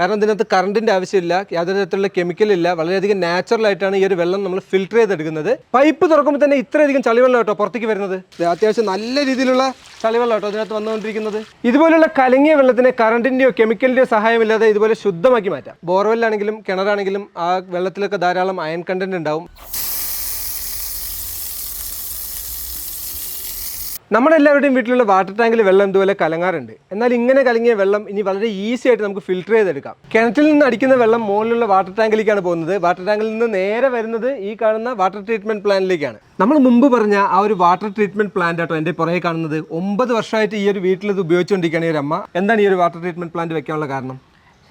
കാരണം ഇതിനകത്ത് കറണ്ടിൻ്റെ ആവശ്യമില്ല, യാതൊരു തരത്തിലുള്ള കെമിക്കലില്ല, വളരെയധികം നാച്ചുറൽ ആയിട്ടാണ് ഈ ഒരു വെള്ളം നമ്മൾ ഫിൽറ്റർ ചെയ്തെടുക്കുന്നത്. പൈപ്പ് തുറക്കുമ്പോൾ തന്നെ ഇത്രയധികം ചളിവെള്ളം കേട്ടോ പുറത്തേക്ക് വരുന്നത്. അത്യാവശ്യം നല്ല രീതിയിലുള്ള ചളിവെള്ളം കേട്ടോ അതിനകത്ത് വന്നുകൊണ്ടിരിക്കുന്നത്. ഇതുപോലുള്ള കലങ്ങിയ വെള്ളത്തിന് കറണ്ടിൻ്റെയോ കെമിക്കലിൻ്റെയോ സഹായമില്ലാതെ ഇതുപോലെ ശുദ്ധമാക്കി മാറ്റാം. ബോർവെല്ലാണെങ്കിലും കിണറാണെങ്കിലും ആ വെള്ളത്തിലൊക്കെ ധാരാളം അയൺ കണ്ടന്റ് ഉണ്ടാവും. നമ്മളെല്ലാവരുടെയും വീട്ടിലുള്ള വാട്ടർ ടാങ്കിൽ വെള്ളം ഇതുപോലെ കലങ്ങാറുണ്ട്. എന്നാൽ ഇങ്ങനെ കലങ്ങിയ വെള്ളം ഇനി വളരെ ഈസി ആയിട്ട് നമുക്ക് ഫിൽറ്റർ ചെയ്തെടുക്കാം. കിണറ്റിൽ നിന്ന് അടിക്കുന്ന വെള്ളം മുകളിലുള്ള വാട്ടർ ടാങ്കിലേക്കാണ് പോകുന്നത്. വാട്ടർ ടാങ്കിൽ നിന്ന് നേരെ വരുന്നത് ഈ കാണുന്ന വാട്ടർ ട്രീറ്റ്മെന്റ് പ്ലാന്റിലേക്കാണ്. നമ്മൾ മുമ്പ് പറഞ്ഞ ആ ഒരു വാട്ടർ ട്രീറ്റ്മെന്റ് പ്ലാന്റ് ആട്ടോ എൻ്റെ പുറകെ കാണുന്നത്. 9 വർഷമായിട്ട് ഈ ഒരു വീട്ടിൽ ഇത് ഉപയോഗിച്ചുകൊണ്ടിരിക്കുകയാണ് ഈ ഒരു അമ്മ. എന്താണ് ഈ ഒരു വാട്ടർ ട്രീറ്റ്മെന്റ് പ്ലാന്റ് വെക്കാനുള്ള കാരണം?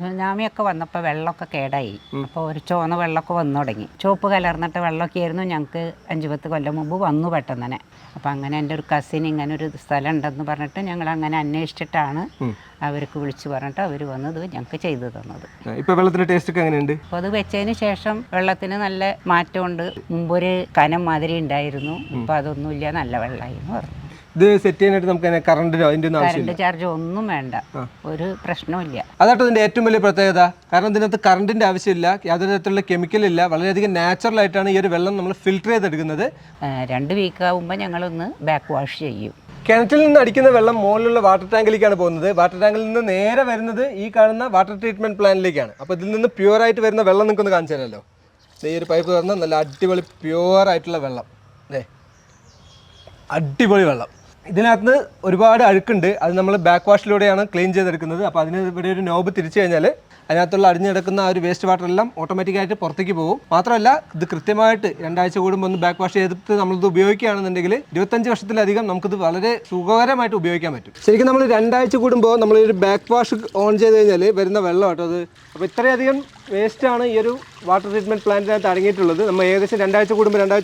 സുനാമിയൊക്കെ വന്നപ്പോൾ വെള്ളമൊക്കെ കേടായി. അപ്പോൾ ഒരു ചുവന്ന വെള്ളമൊക്കെ വന്നു തുടങ്ങി. ചുവപ്പ് കലർന്നിട്ട് വെള്ളമൊക്കെ ആയിരുന്നു ഞങ്ങൾക്ക് 5-10 കൊല്ലം മുമ്പ് വന്നു പെട്ടെന്ന് തന്നെ. അപ്പോൾ അങ്ങനെ എൻ്റെ ഒരു കസിൻ ഇങ്ങനെ ഒരു സ്ഥലം ഉണ്ടെന്ന് പറഞ്ഞിട്ട് ഞങ്ങൾ അങ്ങനെ അന്വേഷിച്ചിട്ടാണ് അവർക്ക് വിളിച്ചു പറഞ്ഞിട്ട് അവർ വന്നത് ഞങ്ങൾക്ക് ചെയ്തു തന്നത്. ഇപ്പോൾ വെള്ളത്തിൻ്റെ ടേസ്റ്റ് ഒക്കെ എങ്ങനെയുണ്ട്? അപ്പോൾ അത് വെച്ചതിന് ശേഷം വെള്ളത്തിന് നല്ല മാറ്റമുണ്ട്. മുമ്പൊരു കനം മാതിരി ഉണ്ടായിരുന്നു, ഇപ്പോൾ അതൊന്നുമില്ല, നല്ല വെള്ളമായി എന്ന് പറഞ്ഞു. ഇത് സെറ്റ് ചെയ്യാനായിട്ട് നമുക്ക് കറണ്ടിനോ അതിൻ്റെ കറണ്ട് ചാർജ് ഒന്നും വേണ്ട, ഒരു പ്രശ്നമില്ല. അതാട്ടോ ഇതിൻ്റെ ഏറ്റവും വലിയ പ്രത്യേകത. കാരണം ഇതിനകത്ത് കറണ്ടിൻ്റെ ആവശ്യമില്ല, യാതൊരു തരത്തിലുള്ള കെമിക്കലില്ല, വളരെയധികം നാച്ചുറൽ ആയിട്ടാണ് ഈ ഒരു വെള്ളം നമ്മൾ ഫിൽറ്റർ ചെയ്തെടുക്കുന്നത്. 2 വീക്ക് ആകുമ്പോൾ ഞങ്ങളൊന്ന് ബാക്ക് വാഷ് ചെയ്യും. കിണറ്റിൽ നിന്ന് അടിക്കുന്ന വെള്ളം മുകളിലുള്ള വാട്ടർ ടാങ്കിലേക്കാണ് പോകുന്നത്. വാട്ടർ ടാങ്കിൽ നിന്ന് നേരെ വരുന്നത് ഈ കാണുന്ന വാട്ടർ ട്രീറ്റ്മെന്റ് പ്ലാന്റിലേക്കാണ്. അപ്പോൾ ഇതിൽ നിന്ന് പ്യുവർ ആയിട്ട് വരുന്ന വെള്ളം നിങ്ങൾക്കൊന്ന് കാണിച്ചു തരാമല്ലോ. ഈ ഒരു പൈപ്പ് തുറന്ന് നല്ല അടിപൊളി പ്യുവർ ആയിട്ടുള്ള വെള്ളം, അടിപൊളി വെള്ളം. ഇതിനകത്ത് ഒരുപാട് അഴുക്കുണ്ട്, അത് നമ്മൾ ബാക്ക് വാഷിലൂടെയാണ് ക്ലീൻ ചെയ്തെടുക്കുന്നത്. അപ്പോൾ അതിന് ഇവിടെ ഒരു നോബ് തിരിച്ചു കഴിഞ്ഞാൽ അതിനകത്തുള്ള അടിഞ്ഞു കിടക്കുന്ന ആ ഒരു വേസ്റ്റ് വാട്ടർ എല്ലാം ഓട്ടോമാറ്റിക്കായിട്ട് പുറത്തേക്ക് പോകും. മാത്രമല്ല ഇത് കൃത്യമായിട്ട് 2 ആഴ്ച കൂടുമ്പോൾ ഒന്ന് ബാക്ക് വാഷ് ചെയ്തിട്ട് നമ്മളിത് ഉപയോഗിക്കുകയാണെന്നുണ്ടെങ്കിൽ 25 വർഷത്തിലധികം നമുക്കിത് വളരെ സുഖകരമായിട്ട് ഉപയോഗിക്കാൻ പറ്റും. ശരിക്കും നമ്മൾ 2 ആഴ്ച കൂടുമ്പോൾ നമ്മൾ ഒരു ബാക്ക് വാഷ് ഓൺ ചെയ്ത് കഴിഞ്ഞാൽ വരുന്ന വെള്ളം കേട്ടോ അത്. അപ്പോൾ ഇത്രയധികം വേസ്റ്റാണ് ഈ ഒരു വാട്ടർ ട്രീറ്റ്മെൻറ്റ് പ്ലാന്റിനകത്ത് അടങ്ങിയിട്ടുള്ളത്. നമ്മൾ ഏകദേശം 2 ആഴ്ച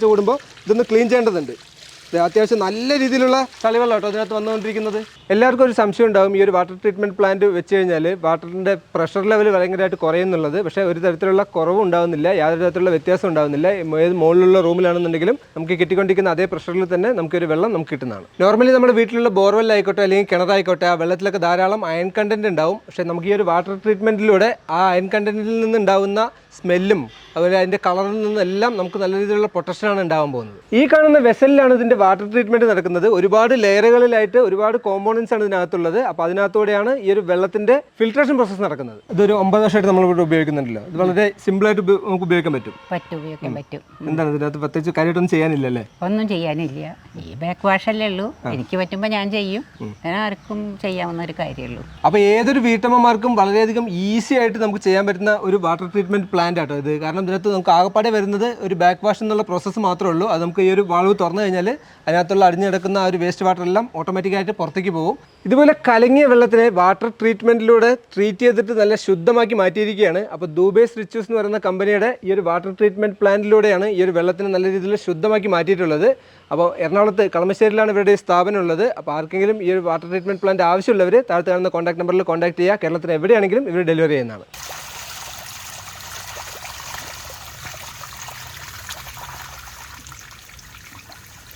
കൂടുമ്പോൾ ഇതൊന്ന് ക്ലീൻ ചെയ്യേണ്ടതുണ്ട്. അത്യാവശ്യം നല്ല രീതിയിലുള്ള ചളിവെള്ളം കേട്ടോ അതിനകത്ത് വന്നുകൊണ്ടിരിക്കുന്നത്. എല്ലാവർക്കും ഒരു സംശയം ഉണ്ടാകും, ഈ ഒരു വാട്ടർ ട്രീറ്റ്മെൻറ്റ് പ്ലാന്റ് വെച്ച് കഴിഞ്ഞാൽ വാട്ടറിൻ്റെ പ്രഷർ ലെവൽ ഭയങ്കരമായിട്ട് കുറയുന്നുള്ളത്. പക്ഷേ ഒരു തരത്തിലുള്ള കുറവും ഉണ്ടാകുന്നില്ല, യാതൊരു തരത്തിലുള്ള വ്യത്യാസം ഉണ്ടാകുന്നില്ല. ഏത് മുകളിലുള്ള റൂമിലാണെന്നുണ്ടെങ്കിലും നമുക്ക് കിട്ടിക്കൊണ്ടിരിക്കുന്ന അതേ പ്രഷറിൽ തന്നെ നമുക്കൊരു വെള്ളം നമുക്ക് കിട്ടുന്നതാണ്. നോർമലി നമ്മുടെ വീട്ടിലുള്ള ബോർവെൽ ആയിക്കോട്ടെ അല്ലെങ്കിൽ കിണറായിക്കോട്ടെ ആ വെള്ളത്തിലൊക്കെ ധാരാളം അയൺ കണ്ടന്റ് ഉണ്ടാവും. പക്ഷേ നമുക്ക് ഈ ഒരു വാട്ടർ ട്രീറ്റ്മെൻറ്റിലൂടെ ആ അയൺ കണ്ടന്റിൽ നിന്നുണ്ടാവുന്ന സ്മെല്ലും അതുപോലെ അതിൻ്റെ കളറിൽ നിന്നെല്ലാം നമുക്ക് നല്ല രീതിയിലുള്ള പ്രൊട്ടക്ഷനാണ് ഉണ്ടാകാൻ പോകുന്നത്. ഈ കാണുന്ന വെസലിലാണ് ഇതിൻ്റെ വാട്ടർ ട്രീറ്റ്മെൻറ്റ് നടക്കുന്നത്. ഒരുപാട് ലെയറുകളിലായിട്ട് ഒരുപാട് കോമ്പോണൻസ് ആണ് ഇതിനകത്തുള്ളത്. അപ്പോൾ അതിനകത്തൂടെയാണ് ഈ ഒരു വെള്ളത്തിൻ്റെ ഫിൽട്രേഷൻ പ്രോസസ്സ് നടക്കുന്നത്. ഇതൊരു 9 വർഷമായിട്ട് നമ്മളിവിടെ ഉപയോഗിക്കുന്നുണ്ടല്ലോ. ഇത് വളരെ സിമ്പിളായിട്ട് നമുക്ക് ഉപയോഗിക്കാൻ പറ്റും. ഉപയോഗിക്കാൻ പറ്റും. എന്താണ് ഇതിനകത്ത് പ്രത്യേകിച്ച് കാര്യമായിട്ടൊന്നും ചെയ്യാനില്ലല്ലേ? ഒന്നും ചെയ്യാനില്ല, ഈ ബാക്ക് വാഷല്ലേ ഉള്ളൂ. എനിക്ക് പറ്റുമ്പോൾ ഞാൻ ചെയ്യും, ഞാൻ ആർക്കും ചെയ്യാവുന്ന ഒരു കാര്യമുള്ളൂ. അപ്പോൾ ഏതൊരു വീട്ടമ്മമാർക്കും വളരെയധികം ഈസി ആയിട്ട് നമുക്ക് ചെയ്യാൻ പറ്റുന്ന ഒരു വാട്ടർ ട്രീറ്റ്മെൻറ്റ് പ്ലാന്റ് ആട്ടോ ഇത്. കാരണം ഇതിനകത്ത് നമുക്ക് ആകപ്പാടെ വരുന്നത് ഒരു ബാക്ക് വാഷ് എന്നുള്ള പ്രോസസ്സ് മാത്രമേ ഉള്ളൂ. അത് നമുക്ക് ഈ ഒരു വാൾവ് തുറന്നു കഴിഞ്ഞാൽ അതിനകത്തുള്ള അടിഞ്ഞു കിടക്കുന്ന ആ ഒരു വേസ്റ്റ് വാട്ടർ എല്ലാം ഓട്ടോമാറ്റിക്കായിട്ട് പുറത്തേക്ക് പോകും. ഇതുപോലെ കലങ്ങിയ വെള്ളത്തിനെ വാട്ടർ ട്രീറ്റ്മെൻറ്റിലൂടെ ട്രീറ്റ് ചെയ്തിട്ട് നല്ല ശുദ്ധമാക്കി മാറ്റിയിരിക്കുകയാണ്. അപ്പോൾ ദൂബേസ് റിച്യൂസ് എന്ന് പറയുന്ന കമ്പനിയുടെ ഈ ഒരു വാട്ടർ ട്രീറ്റ്മെൻറ്റ് പ്ലാന്റിലൂടെയാണ് ഈ ഒരു വെള്ളത്തിനെ നല്ല രീതിയിൽ ശുദ്ധമാക്കി മാറ്റിയിട്ടുള്ളത്. അപ്പോൾ എറണാകുളത്ത് കളമശ്ശേരിയിലാണ് ഇവരുടെ സ്ഥാപനം ഉള്ളത്. അപ്പോൾ ആർക്കെങ്കിലും ഈ ഒരു വാട്ടർ ട്രീറ്റ്മെൻറ്റ് പ്ലാന്റ് ആവശ്യമുള്ളവർ താഴത്ത് കാണുന്ന കോൺടാക്ട് നമ്പറിൽ കോൺടാക്ട് ചെയ്യുക. കേരളത്തിൽ എവിടെയാണെങ്കിലും ഇവർ ഡെലിവറി ചെയ്യുന്നതാണ്.